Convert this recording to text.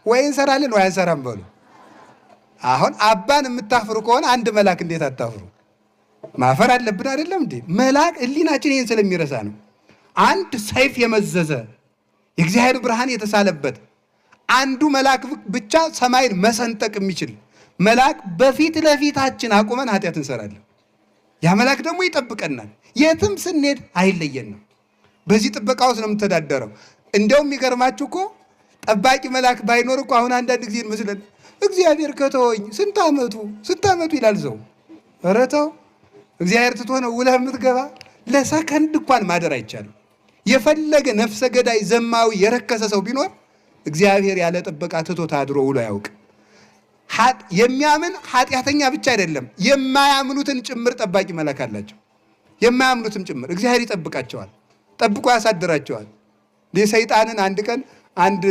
ወይ እንሰራለን ወይ አንሰራም በሉ። አሁን አባን የምታፍሩ ከሆነ አንድ መልአክ እንዴት አታፍሩ? ማፈር አለብን አይደለም እንዴ? መልአክ ህሊናችን ይህን ስለሚረሳ ነው። አንድ ሰይፍ የመዘዘ የእግዚአብሔር ብርሃን የተሳለበት አንዱ መልአክ ብቻ ሰማይን መሰንጠቅ የሚችል መልአክ በፊት ለፊታችን አቁመን ኃጢአት እንሰራለን። ያ መልአክ ደግሞ ይጠብቀናል። የትም ስንሄድ አይለየንም። በዚህ ጥበቃ ውስጥ ነው የምተዳደረው። እንደውም የሚገርማችሁ እኮ ጠባቂ መልአክ ባይኖር እኮ አሁን አንዳንድ ጊዜ እንመስለን እግዚአብሔር ከተወኝ ስንት ዓመቱ ይላል ሰው። ኧረ ተው፣ እግዚአብሔር ትቶ ነው ውለህ የምትገባ? ለሰከንድ እንኳን ማደር አይቻልም። የፈለገ ነፍሰ ገዳይ ዘማዊ የረከሰ ሰው ቢኖር እግዚአብሔር ያለ ጥበቃ ትቶ ታድሮ ውሎ ያውቅ። የሚያምን ኃጢአተኛ ብቻ አይደለም፣ የማያምኑትን ጭምር ጠባቂ መልአክ አላቸው። የማያምኑትም ጭምር እግዚአብሔር ይጠብቃቸዋል፣ ጠብቆ ያሳድራቸዋል። ሰይጣንን አንድ ቀን አንድ